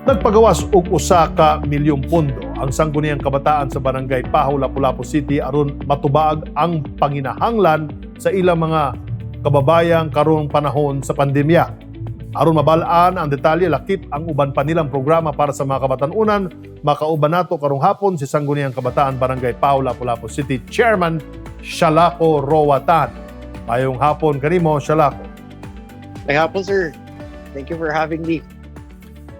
Nagpagawas og usa ka milyong pondo ang Sangguniang Kabataan sa Barangay Pahaw, Lapu-Lapu City aron matubag ang panginahanglan sa ilang mga kababayang karong panahon sa pandemya. Aron mabalaan ang detalye, lakip ang uban pa nilang programa para sa mga kabatanunan. Makauban nato karong hapon si Sangguniang Kabataan Barangay Pahaw, Lapu-Lapu City Chairman Shalako Rowatan. Mayong hapon kanimo, Shalako. May hapon, sir. Thank you for having me.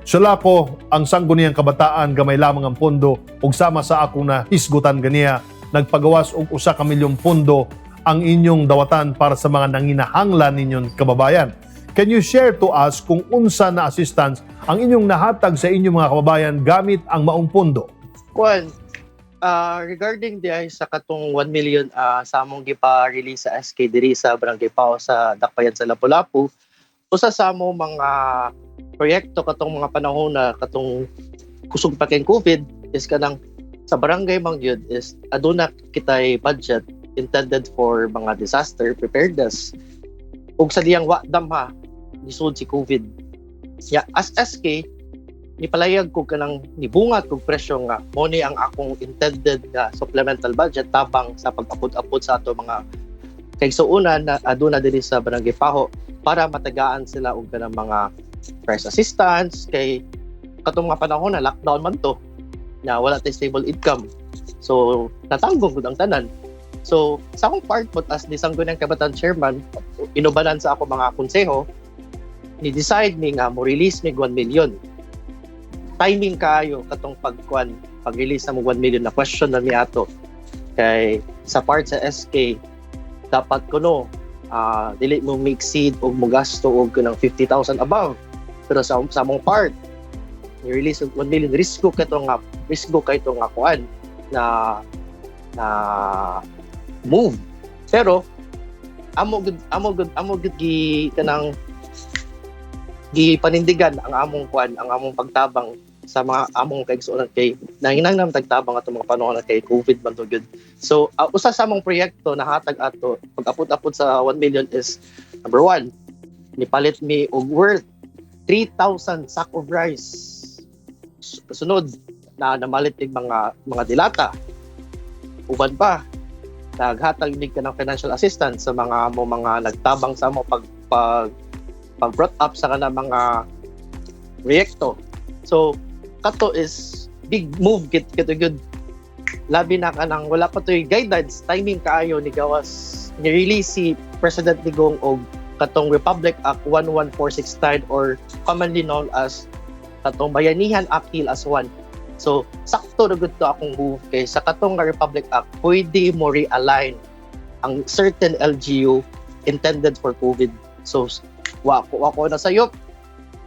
Shalako, ang Sangguniang Kabataan gamay lamang ang pondo ug sama sa akong nahisgutan ganiya nagpagawas og usa ka milyong pondo ang inyong dawatan para sa mga nanginahanglan ninyong kababayan. Can you share to us kung unsa na assistance ang inyong nahatag sa inyong mga kababayan gamit ang maong pondo? Juan, regarding sa katong 1 million sa among gipa-release sa SK diri sa Barangay Pahaw sa Dakbayan sa Lapu-Lapu, usa sa among mga proyekto katong mga panahon na katong kusog pa kay COVID is kanang sa barangay man gyud is aduna kitay budget intended for mga disaster preparedness. Ug sa diyang wa damha nisud si COVID. As SK nipalayag ko kanang nibungat kog presyo nga mo ni ang akong intended nga supplemental budget tabang sa pag-apod-apod sa ato mga kaigsuonan na aduna diri sa Barangay Pahaw para matagaan sila og kanang mga price assistance kay katong mga panahon na lockdown man to na wala tay stable income. So natanggong gud ang tanan. So sa akong part po as ni Sangguniang Kabataan Chairman, inubanan sa ako mga konseho, ni-decide mi nga mo release mig 1 million. Timing kaayo katong pag-release na mo 1 million na question na mi ato. Kay sa part sa SK dapat kuno dili mo exceed og mo gasto og kanang 50,000 above. Pero sa among part ni-release og 1 million risko kay to nga kuan na move. Pero amo gud gi kanang gipanindigan ang among kuan, ang among pagtabang sa mga among kaigsuonan kay nanginanglan tagtabang ato mga panahon kay COVID man to gyud. So usa sa among proyekto na hatag ato pag-apod-apod sa 1 million is number 1, nipalit mi og worth 3,000 sack of rice. Kasunod na namalit mga dilata. Uban pa naghatag mig ka ng financial assistance sa mga nagtabang sa mo pag brought up sa kana mga proyekto. So kato is big move kito good. Labi na kanang wala pa toy guidance, timing kaayo ni gawas ni release si President Digong og katong Republic Act 11469 or commonly known as katong Bayanihan Act Heal as One. So sakto na gud to akong move kay sa katong Republic Act pwede mo realign ang certain LGU intended for COVID. So wa ko na sayop.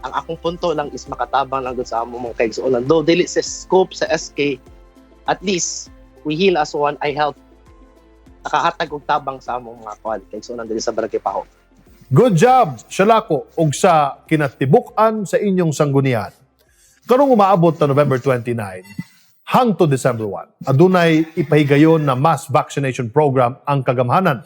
Ang akong punto lang is makatabang lang gud sa among mga kaigsuonan. Though dili sa scope sa SK, at least we heal as one, I help nakahatag og tabang sa among mga kaigsuonan dili sa Barangay Pahaw. Good job, Shalako, ug sa kinatibuk-an sa inyong sanggunian. Karong umaabot na November 29 hangtod December 1, adunay ipahigayon na mass vaccination program ang kagamhanan.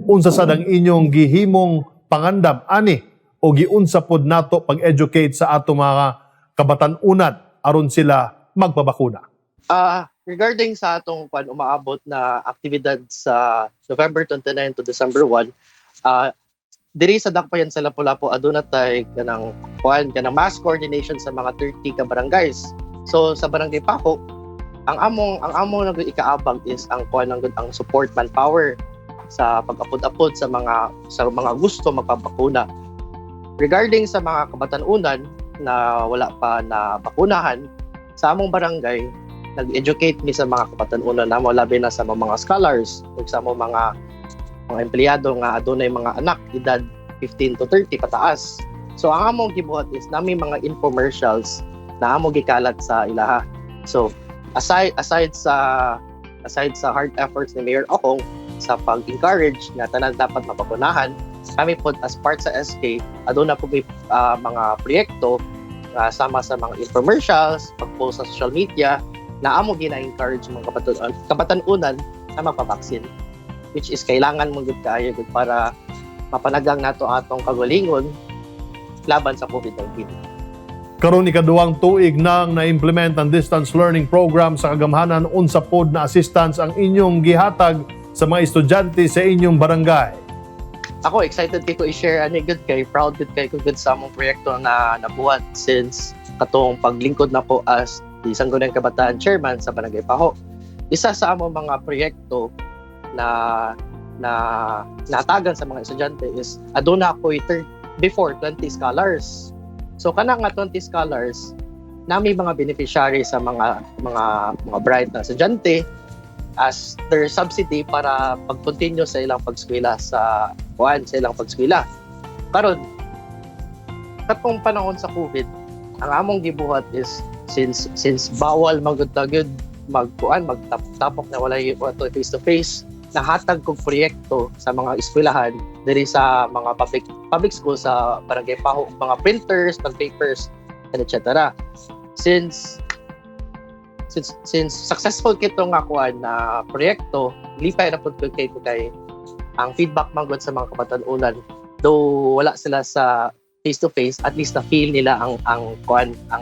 Unsa sad ang inyong gihimong pangandam ani o giunsa pod nato pag-educate sa ato mga kabatan-unan aron sila magpabakuna? Regarding sa atong umaabot na aktibidad sa November 29 to December 1, diri sa Dakbayan sa Lapu-Lapu aduna tay kanang mass coordination sa mga 30 ka barangays. So sa Barangay Pahaw, ang among ikaabag is ang ang support manpower sa pag-apod-apod sa mga gusto magpabakuna. Regarding sa mga kabatan-unan na wala pa na bakunahan, sa among barangay nag-educate mi sa mga kabatan-unan na labi na sa mga scholars ug sa mga empleyado nga adunay mga anak edad 15 to 30 pataas. So ang among gibuhat is nami mga infomercials na amo gikalat sa ilaha. So aside sa hard efforts ni Mayor Okong sa pag-encourage na tanan dapat mabakunahan, kami po as part sa SK aduna po may mga proyekto sama sa mga infomercials, pag-post sa social media na amo gina-encourage mga kabatan-unan na mapabaksin, which is kailangan mo gud kaayo gud para mapanagang nato atong kagalingon laban sa COVID-19. Karon ikaduhang tuig nang na-implement ang distance learning program sa kagamhanan, unsa pod na assistance ang inyong gihatag sa mga estudyante sa inyong barangay? Ako, excited ko i-share ani good kay, proud ko good sa among proyekto na nabuhat since katong paglingkod na ko as isang Sangguniang Kabataan Chairman sa Barangay Paho. Isa sa among mga proyekto na natagan sa mga estudyante is aduna ko before 20 scholars. So kana nga 20 scholars nami mga beneficiary sa mga bright na estudyante as their subsidy para pag-continue sa ilang pagskwela sa ilang pagskwela. Karon katong panahon sa COVID, ang among gibuhat is since bawal magud magtapok na wala face to face, nahatag kog proyekto sa mga eskwelahan diri sa mga public school sa Barangay Paho, mga printers, papers, and etc. Since successful kitong nga kuan na proyekto, lipay na pud kay ang feedback manggod sa mga kabatanunan, though wala sila sa face to face, at least na feel nila ang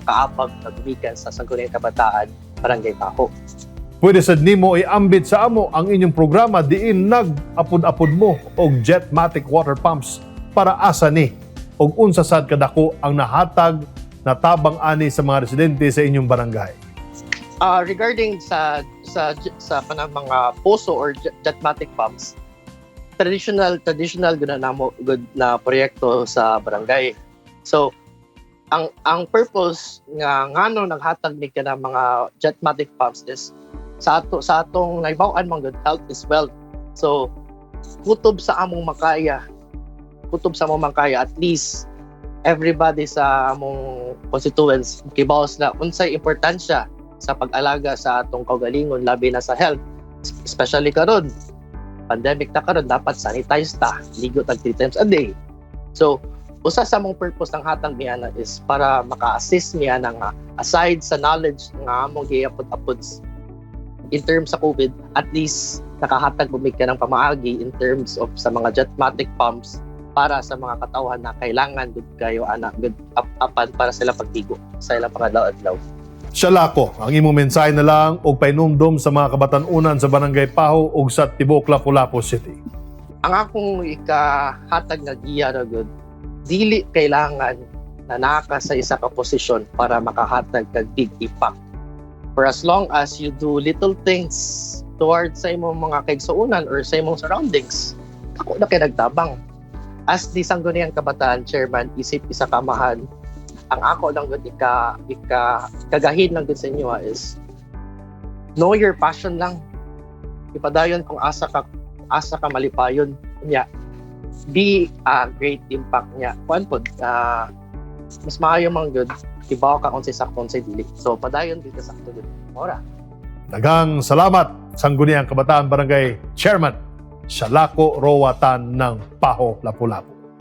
kaabag na gumikan sa Sangguniang Kabataan Barangay Paho. Pwede sad nimo iambit sa amo ang inyong programa diin nag-apod-apod mo og Jetmatic water pumps para asa ni og unsa sad kadako ang nahatag na tabang ani sa mga residente sa inyong barangay. Regarding sa panang mga poso or Jetmatic pumps, traditional good na proyekto sa barangay. So ang purpose nga ngano naghatag ni kana mga Jetmatic pumps is sa atong naibaw-an man good, health is wealth. So kutob sa among makaya at least everybody sa among constituents kibaos na unsay importansya sa pag-alaga sa atong kaugalingon, labi na sa health, especially karon pandemic na karon, dapat sanitize ta, ligo tag 3 times a day. So usa sa among purpose ng hatag niya na is para maka-assist niya nga aside sa knowledge nga among giapod-apod in terms sa COVID, at least nakahatag bumig ka ng pamaagi in terms of sa mga Jetmatic pumps para sa mga katawhan na kailangan good kayo good apan para sila pagtigo sa ilang pangadlaw-adlaw. Sialako, ang imong mensahe na lang og painumdom sa mga kabatanunan sa Barangay Paho ug sa Tibuok, Lapu-Lapu City. Ang akong ikahatag nga giya na good, dili kailangan na naka sa isa ka posisyon para makahatag kag big impact. For as long as you do little things towards sa imong mga kaigsuonan or sa imong surroundings, ako na kay nagtabang. As di Sangguniang Kabataan Chairman, isip isa kamahan, ang ako lang good kagahin lang good sa inyo is know your passion lang. Ipadayon kung asa ka malipayon niya. Be a great impact niya. Kuan pod mas maayo man good tibaw ka unsay sakto unsay dili. So padayon dito sakto good. Ora. Daghang salamat Sangguniang Kabataan Barangay Chairman Sialako Rowatan ng Paho, Lapu-Lapu.